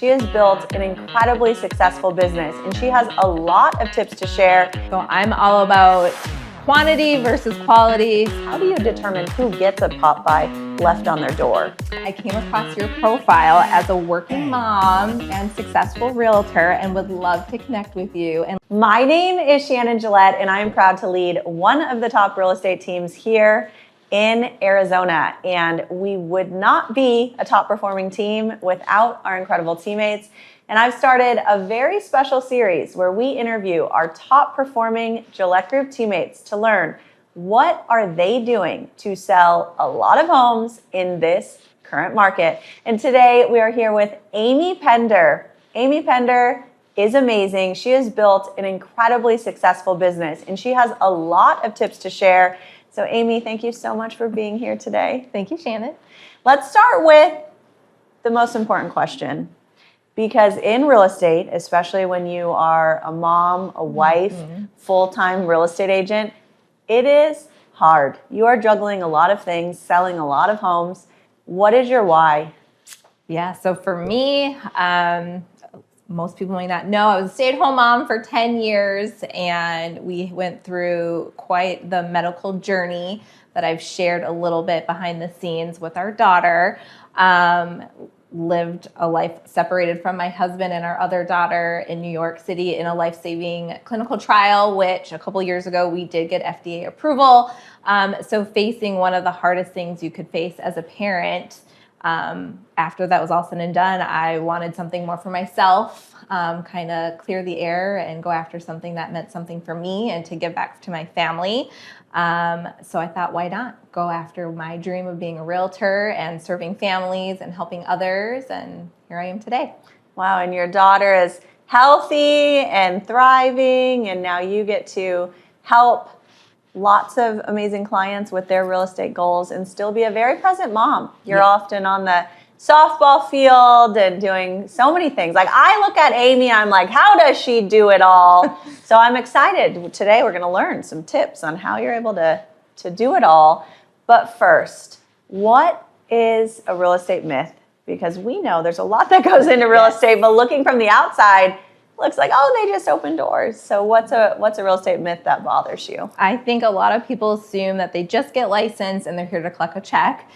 She has built an incredibly successful business, and she has a lot of tips to share. So I'm all about quantity versus quality. How do you determine who gets a pop by left on their door? I came across your profile as a working mom and successful realtor and would love to connect with you. And my name is Shannon Gillette, and I am proud to lead one of the top real estate teams here in Arizona. And we would not be a top performing team without our incredible teammates. And I've started a very special series where we interview our top performing Gillette Group teammates to learn what are they doing to sell a lot of homes in this current market. And today we are here with Amy Pender. Amy Pender is amazing. She has built an incredibly successful business, and she has a lot of tips to share. So Amy, thank you so much for being here today. thank you, Shannon. Let's start with the most important question. Because in real estate, especially when you are a mom, a wife, full-time real estate agent, it is hard. You are juggling a lot of things, selling a lot of homes. What is your why? Yeah, so for me, most people may not know, I was a stay-at-home mom for 10 years, and we went through quite the medical journey that I've shared a little bit behind the scenes with our daughter. Lived a life separated from my husband and our other daughter in New York City in a life-saving clinical trial, which a couple years ago we did get FDA approval. So facing one of the hardest things you could face as a parent, after that was all said and done, I wanted something more for myself, kind of clear the air and go after something that meant something for me and to give back to my family. So I thought, why not go after my dream of being a realtor and serving families and helping others, and here I am today. Wow, and your daughter is healthy and thriving, and now you get to help lots of amazing clients with their real estate goals and still be a very present mom. You're often on the softball field and doing so many things. Like, I look at Amy, I'm like, how does she do it all? So I'm excited. Today we're going to learn some tips on how you're able to do it all. But first, what is a real estate myth? Because we know there's a lot that goes into real estate, but looking from the outside, looks like, oh, they just open doors. So what's a real estate myth that bothers you? I think a lot of people assume that they just get licensed and they're here to collect a check,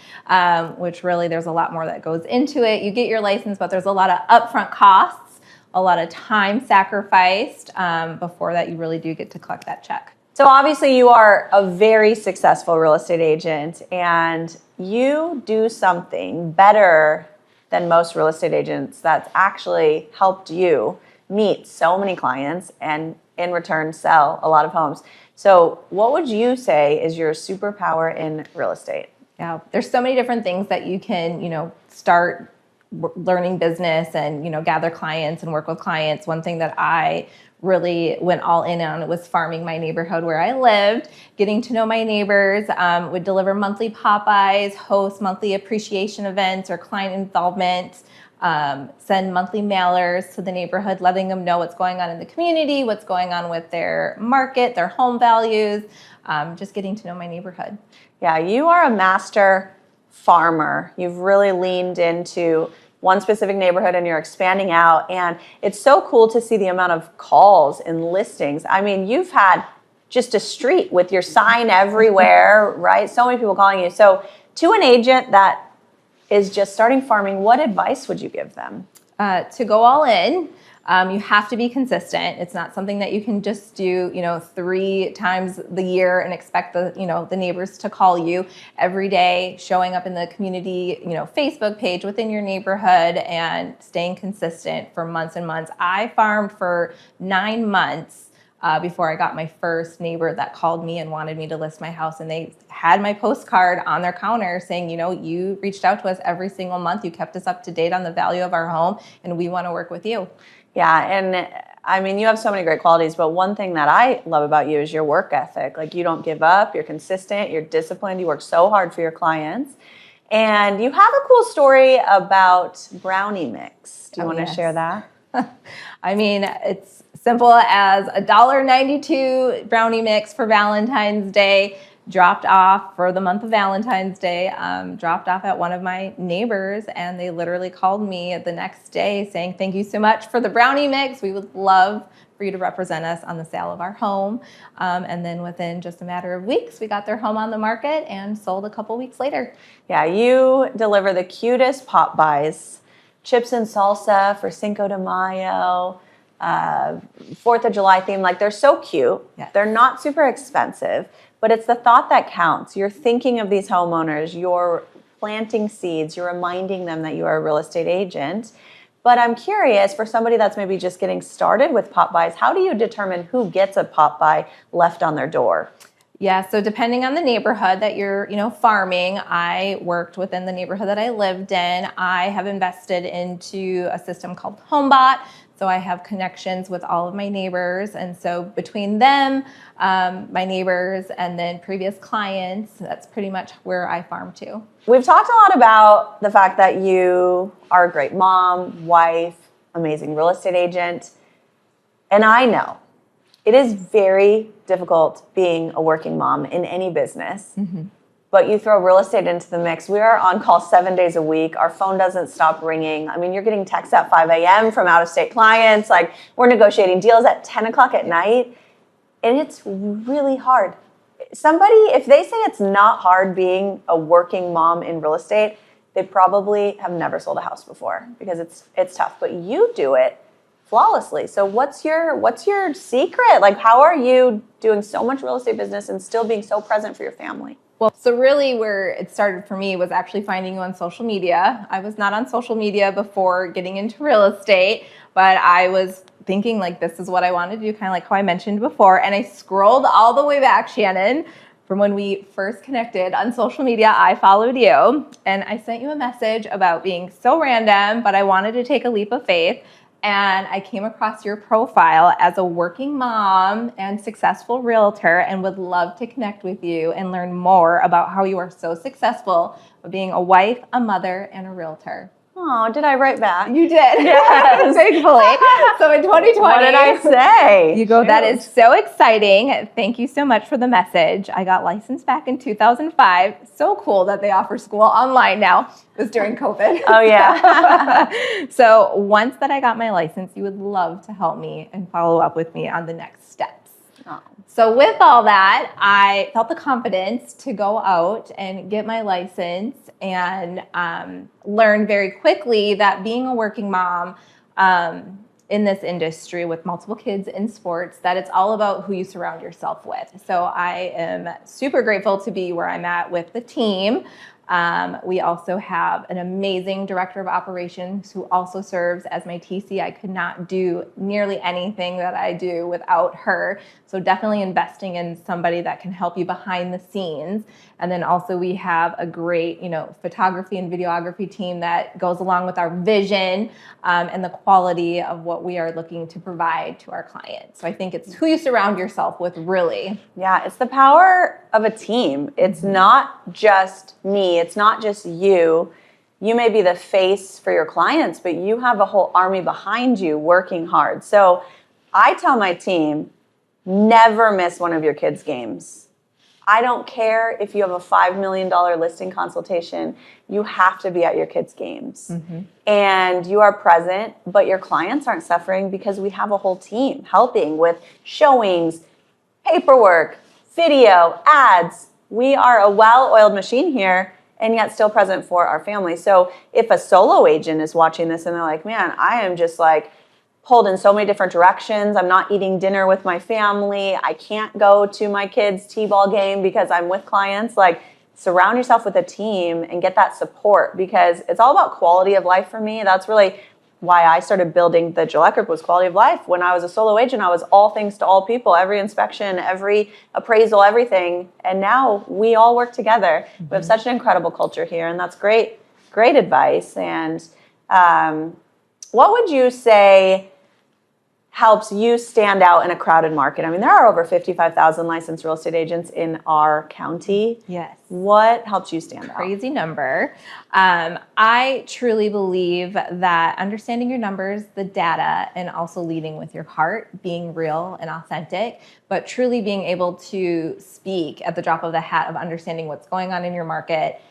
which really there's a lot more that goes into it. You get your license, but there's a lot of upfront costs, a lot of time sacrificed before that you really do get to collect that check. So obviously you are a very successful real estate agent, and you do something better than most real estate agents that's actually helped you meet so many clients and in return sell a lot of homes. So what would you say is your superpower in real estate? Yeah, there's so many different things that you can, start learning business and, gather clients and work with clients. One thing that I really went all in on was farming my neighborhood where I lived, getting to know my neighbors, would deliver monthly pop-bys, host monthly appreciation events or client involvement, send monthly mailers to the neighborhood, letting them know what's going on in the community, what's going on with their market, their home values, just getting to know my neighborhood. Yeah, you are a master farmer. You've really leaned into one specific neighborhood and you're expanding out. And it's so cool to see the amount of calls and listings. I mean, you've had just a street with your sign everywhere, right? So many people calling you. So to an agent that is just starting farming, what advice would you give them? To go all in, you have to be consistent. It's not something that you can just do, 3 times the year and expect the neighbors to call you every day, showing up in the community, Facebook page within your neighborhood and staying consistent for months and months. I farmed for 9 months before I got my first neighbor that called me and wanted me to list my house. And they had my postcard on their counter saying, you reached out to us every single month. You kept us up to date on the value of our home, and we want to work with you. Yeah, and I mean, you have so many great qualities, but one thing that I love about you is your work ethic. Like, you don't give up, you're consistent, you're disciplined, you work so hard for your clients. And you have a cool story about brownie mix. Do you want to share that? I mean, it's simple as $1.92 brownie mix for Valentine's Day. dropped off for the month of Valentine's Day, dropped off at one of my neighbors, and they literally called me the next day saying, thank you so much for the brownie mix. We would love for you to represent us on the sale of our home. And then within just a matter of weeks, we got their home on the market and sold a couple weeks later. Yeah, you deliver the cutest pop buys, chips and salsa for Cinco de Mayo, 4th of July theme. Like, they're so cute. Yes. They're not super expensive, but it's the thought that counts. You're thinking of these homeowners, you're planting seeds, you're reminding them that you are a real estate agent. But I'm curious, for somebody that's maybe just getting started with pop buys, how do you determine who gets a pop buy left on their door? Yeah, so depending on the neighborhood that you're, farming, I worked within the neighborhood that I lived in. I have invested into a system called HomeBot. So I have connections with all of my neighbors. And so between them, my neighbors, and then previous clients, that's pretty much where I farm to. We've talked a lot about the fact that you are a great mom, wife, amazing real estate agent. And I know it is very difficult being a working mom in any business. Mm-hmm. But you throw real estate into the mix. We are on call 7 days a week. Our phone doesn't stop ringing. I mean, you're getting texts at 5 a.m. from out-of-state clients. Like, we're negotiating deals at 10 o'clock at night. And it's really hard. Somebody, if they say it's not hard being a working mom in real estate, they probably have never sold a house before, because it's tough. But you do it flawlessly. So what's your secret? Like, how are you doing so much real estate business and still being so present for your family? Well, so really where it started for me was actually finding you on social media. I was not on social media before getting into real estate, but I was thinking, like, this is what I want to do, kind of like how I mentioned before. And I scrolled all the way back, Shannon, from when we first connected on social media. I followed you and I sent you a message about being so random, but I wanted to take a leap of faith. And I came across your profile as a working mom and successful realtor, and would love to connect with you and learn more about how you are so successful of being a wife, a mother, and a realtor. Oh, did I write back? You did. Yes. Thankfully. So in 2020. What did I say? You go, that is so exciting. Thank you so much for the message. I got licensed back in 2005. So cool that they offer school online now. It was during COVID. Oh, yeah. So once that I got my license, you would love to help me and follow up with me on the next steps. Oh. So with all that, I felt the confidence to go out and get my license and learn very quickly that being a working mom in this industry with multiple kids in sports, that it's all about who you surround yourself with. So I am super grateful to be where I'm at with the team. We also have an amazing director of operations who also serves as my TC. I could not do nearly anything that I do without her. So definitely investing in somebody that can help you behind the scenes. And then also we have a great, photography and videography team that goes along with our vision and the quality of what we are looking to provide to our clients. So I think it's who you surround yourself with, really. Yeah, it's the power of a team. It's not just me. It's not just you. You may be the face for your clients, but you have a whole army behind you working hard. So I tell my team, never miss one of your kids' games. I don't care if you have a $5 million listing consultation, you have to be at your kids' games. Mm-hmm. And you are present, but your clients aren't suffering because we have a whole team helping with showings, paperwork, video, ads. We are a well-oiled machine here, and yet still present for our family. So if a solo agent is watching this and they're like, man, I am just like pulled in so many different directions. I'm not eating dinner with my family. I can't go to my kids' t-ball game because I'm with clients. Like, surround yourself with a team and get that support, because it's all about quality of life for me. That's really why I started building the Gillette Group, was quality of life. When I was a solo agent, I was all things to all people, every inspection, every appraisal, everything. And now we all work together. Mm-hmm. We have such an incredible culture here, and that's great advice. And what would you say helps you stand out in a crowded market? I mean, there are over 55,000 licensed real estate agents in our county. Yes. What helps you stand out? Crazy number. I truly believe that understanding your numbers, the data, and also leading with your heart, being real and authentic, but truly being able to speak at the drop of the hat of understanding what's going on in your market,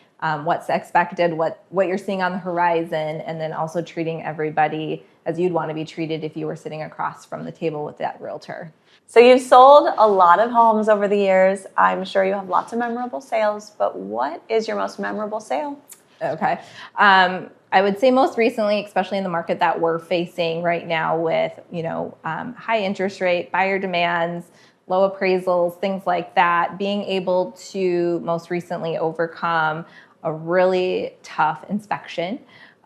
what's expected, what you're seeing on the horizon, and then also treating everybody as you'd want to be treated if you were sitting across from the table with that realtor. So you've sold a lot of homes over the years. I'm sure you have lots of memorable sales, but what is your most memorable sale? Okay. I would say most recently, especially in the market that we're facing right now with, high interest rate, buyer demands, low appraisals, things like that, being able to most recently overcome a really tough inspection,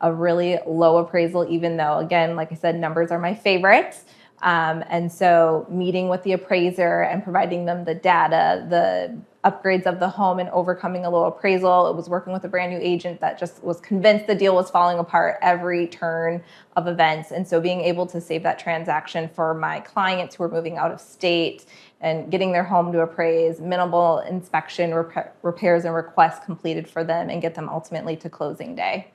a really low appraisal, even though, again, like I said, numbers are my favorite. And so meeting with the appraiser and providing them the data, the upgrades of the home and overcoming a low appraisal. It was working with a brand new agent that just was convinced the deal was falling apart every turn of events. And so being able to save that transaction for my clients who are moving out of state and getting their home to appraise, minimal inspection, repairs and requests completed for them, and get them ultimately to closing day.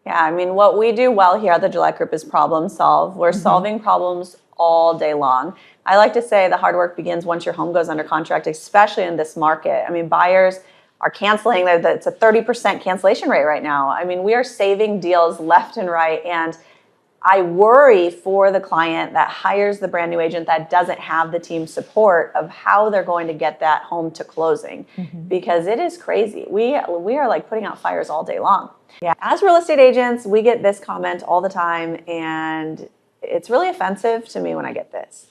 Yeah, I mean, what we do well here at the Gillette Group is problem solve. We're solving problems all day long. I like to say the hard work begins once your home goes under contract, especially in this market. I mean, buyers are canceling. It's a 30% cancellation rate right now. I mean, we are saving deals left and right. And I worry for the client that hires the brand new agent that doesn't have the team support of how they're going to get that home to closing, because it is crazy. We are like putting out fires all day long. Yeah. As real estate agents, we get this comment all the time, and it's really offensive to me when I get this.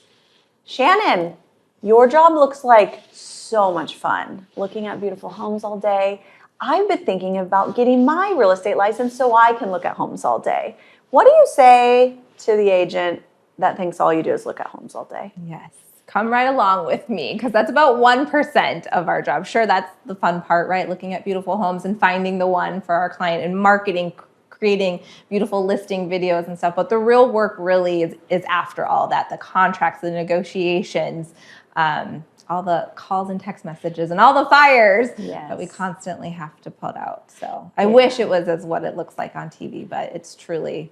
Shannon, your job looks like so much fun, looking at beautiful homes all day. I've been thinking about getting my real estate license so I can look at homes all day. What do you say to the agent that thinks all you do is look at homes all day? Yes. Come right along with me, because that's about 1% of our job. Sure, that's the fun part, right? Looking at beautiful homes and finding the one for our client and marketing, creating beautiful listing videos and stuff. But the real work really is after all that, the contracts, the negotiations, all the calls and text messages and all the fires that we constantly have to put out. So I wish it was as what it looks like on TV, but it's truly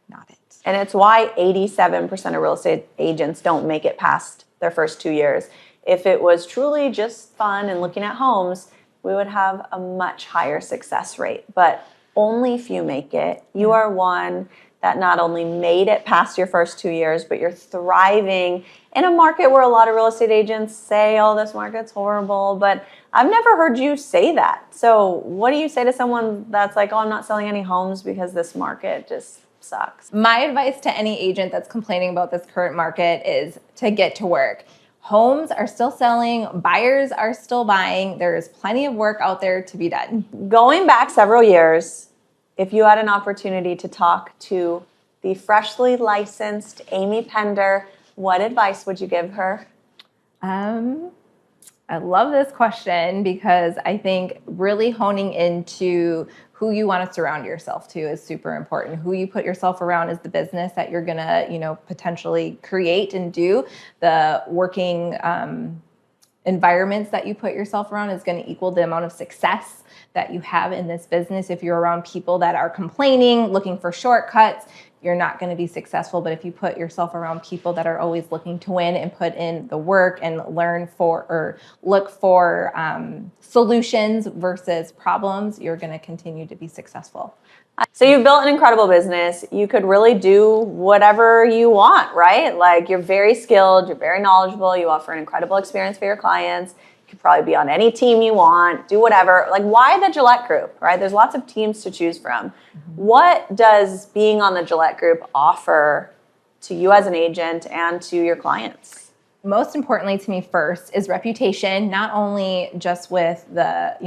not it. And it's why 87% of real estate agents don't make it past their first 2 years. If it was truly just fun and looking at homes, we would have a much higher success rate. But only few make it. You are one that not only made it past your first 2 years, but you're thriving in a market where a lot of real estate agents say, oh, this market's horrible. But I've never heard you say that. So what do you say to someone that's like, oh, I'm not selling any homes because this market just sucks? My advice to any agent that's complaining about this current market is to get to work. Homes are still selling, buyers are still buying. There is plenty of work out there to be done. Going back several years, if you had an opportunity to talk to the freshly licensed Amy Pender, what advice would you give her? I love this question, because I think really honing into who you want to surround yourself to is super important. Who you put yourself around is the business that you're going to, potentially create and do. The working environments that you put yourself around is going to equal the amount of success that you have in this business. If you're around people that are complaining, looking for shortcuts, you're not going to be successful. But if you put yourself around people that are always looking to win and put in the work and learn for or look for solutions versus problems, you're going to continue to be successful. So you built an incredible business. You could really do whatever you want, right? Like, you're very skilled, you're very knowledgeable, you offer an incredible experience for your clients. You could probably be on any team you want, do whatever. Like, why the Gillette Group, right? There's lots of teams to choose from. What does being on the Gillette Group offer to you as an agent and to your clients? Most importantly to me first is reputation, not only just with the,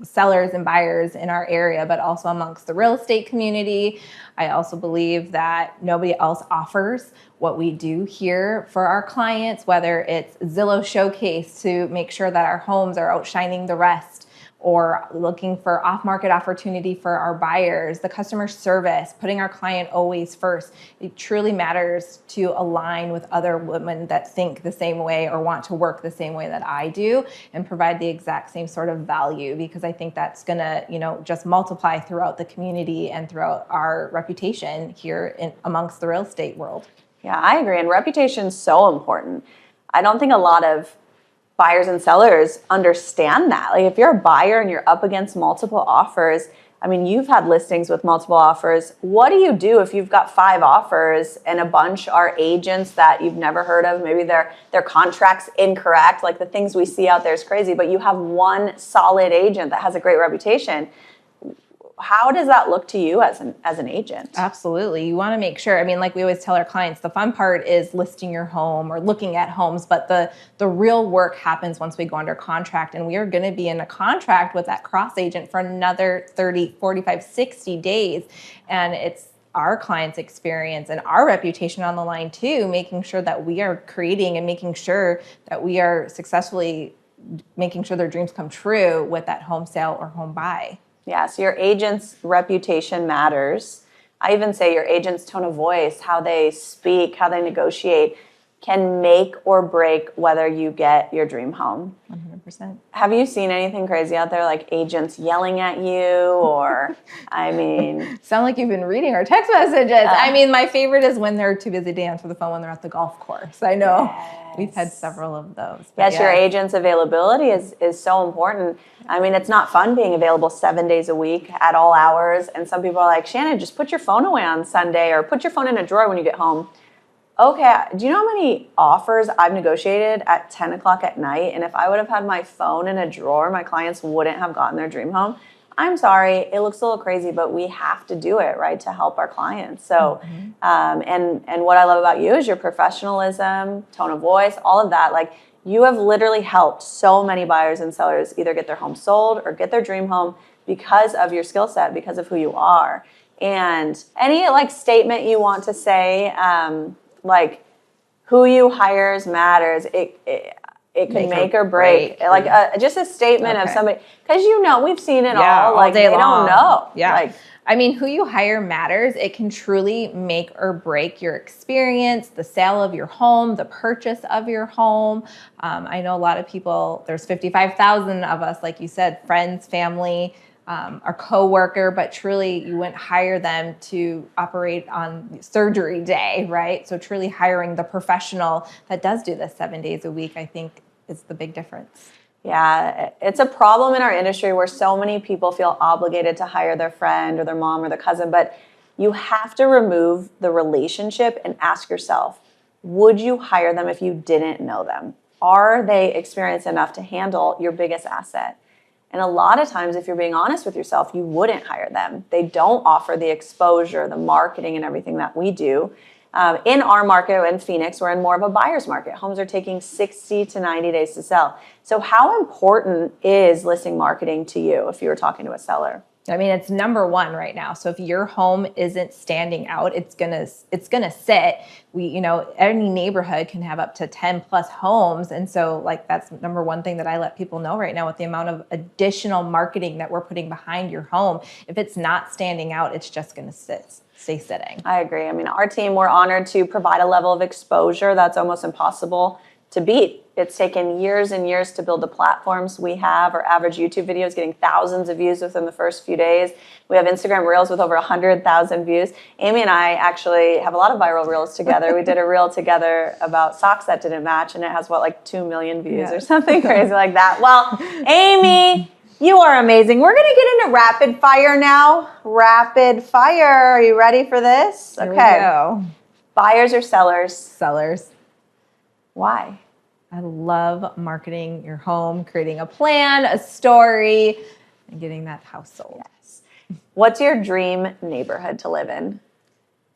sellers and buyers in our area, but also amongst the real estate community. I also believe that nobody else offers what we do here for our clients, whether it's Zillow Showcase to make sure that our homes are outshining the rest, or looking for off-market opportunity for our buyers, the customer service, putting our client always first. It truly matters to align with other women that think the same way or want to work the same way that I do and provide the exact same sort of value, because I think that's gonna, just multiply throughout the community and throughout our reputation here amongst the real estate world. Yeah, I agree. And reputation is so important. I don't think a lot of buyers and sellers understand that. Like if you're a buyer and you're up against multiple offers, I mean, you've had listings with multiple offers. What do you do if you've got 5 offers and a bunch are agents that you've never heard of? Maybe their contract's incorrect. Like the things we see out there is crazy, but you have one solid agent that has a great reputation. How does that look to you as an agent? Absolutely. You want to make sure. I mean, like we always tell our clients, the fun part is listing your home or looking at homes, but the real work happens once we go under contract. And we are going to be in a contract with that cross agent for another 30, 45, 60 days. And it's our clients' experience and our reputation on the line too, making sure that we are creating and making sure that we are successfully making sure their dreams come true with that home sale or home buy. Yeah, so your agent's reputation matters. I even say your agent's tone of voice, how they speak, how they negotiate, can make or break whether you get your dream home. 100%. Have you seen anything crazy out there, like agents yelling at you or, I mean... Sound like you've been reading our text messages. I mean, my favorite is when they're too busy to answer the phone when they're at the golf course. I know we've had several of those. Yes, your agent's availability is so important. I mean, it's not fun being available 7 days a week at all hours. And some people are like, Shannon, just put your phone away on Sunday or put your phone in a drawer when you get home. Okay, do you know how many offers I've negotiated at 10 o'clock at night? And if I would have had my phone in a drawer, my clients wouldn't have gotten their dream home. I'm sorry, it looks a little crazy, but we have to do it, right, to help our clients. So, and what I love about you is your professionalism, tone of voice, all of that. Like, you have literally helped so many buyers and sellers either get their home sold or get their dream home because of your skill set, because of who you are. And any statement you want to say, like who you hires matters. It can make or break. Just a statement of somebody, because we've seen it all. Like they don't know. Yeah. I mean, who you hire matters. It can truly make or break your experience, the sale of your home, the purchase of your home. I know a lot of people, there's 55,000 of us, like you said, friends, family, our coworker, but truly you wouldn't hire them to operate on surgery day, right? So truly hiring the professional that does do this 7 days a week, I think is the big difference. Yeah, it's a problem in our industry where so many people feel obligated to hire their friend or their mom or their cousin, but you have to remove the relationship and ask yourself, would you hire them if you didn't know them? Are they experienced enough to handle your biggest asset? And a lot of times, if you're being honest with yourself, you wouldn't hire them. They don't offer the exposure, the marketing, and everything that we do. In our market in Phoenix, we're in more of a buyer's market. Homes are taking 60 to 90 days to sell. So how important is listing marketing to you if you were talking to a seller? I mean, it's number one right now. So if your home isn't standing out, it's gonna sit. Any neighborhood can have up to 10 plus homes. And so that's number one thing that I let people know right now with the amount of additional marketing that we're putting behind your home. If it's not standing out, it's just gonna stay sitting. I agree. I mean, our team, we're honored to provide a level of exposure that's almost impossible to beat. It's taken years and years to build the platforms we have. Our average YouTube video is getting thousands of views within the first few days. We have Instagram Reels with over 100,000 views. Amy and I actually have a lot of viral Reels together. We did a Reel together about socks that didn't match, and it has 2 million views or something crazy like that. Well, Amy, you are amazing. We're going to get into rapid fire now. Rapid fire. Are you ready for this? Here we go. Buyers or sellers? Sellers. Why? I love marketing your home, creating a plan, a story, and getting that house sold. Yes. What's your dream neighborhood to live in?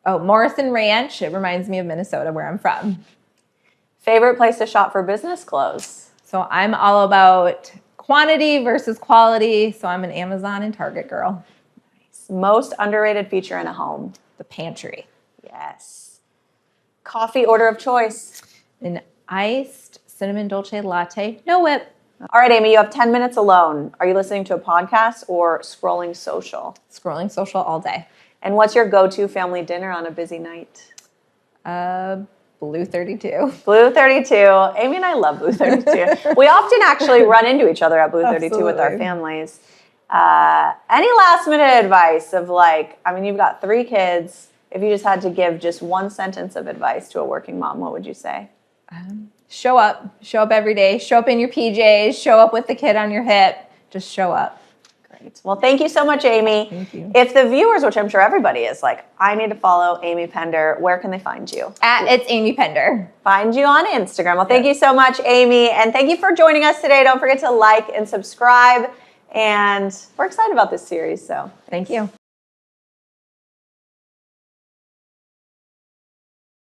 Oh, Morrison Ranch. It reminds me of Minnesota, where I'm from. Favorite place to shop for business clothes? So I'm all about quantity versus quality. So I'm an Amazon and Target girl. Nice. Most underrated feature in a home? The pantry. Yes. Coffee order of choice? An iced cinnamon dolce latte, no whip. All right, Amy, you have 10 minutes alone. Are you listening to a podcast or scrolling social? Scrolling social all day. And what's your go-to family dinner on a busy night? Blue 32. Blue 32. Amy and I love Blue 32. We often actually run into each other at Blue 32 with our Absolutely. families. Any last minute advice of you've got 3 kids. If you just had to give just one sentence of advice to a working mom, what would you say? Show up every day, show up in your PJs, show up with the kid on your hip, just show up. Great. Well, thank you so much, Amy. Thank you. If the viewers, which I'm sure everybody is I need to follow Amy Pender, where can they find you? It's Amy Pender. Find you on Instagram. Well, thank you so much, Amy. And thank you for joining us today. Don't forget to like and subscribe. And we're excited about this series. So Thank you.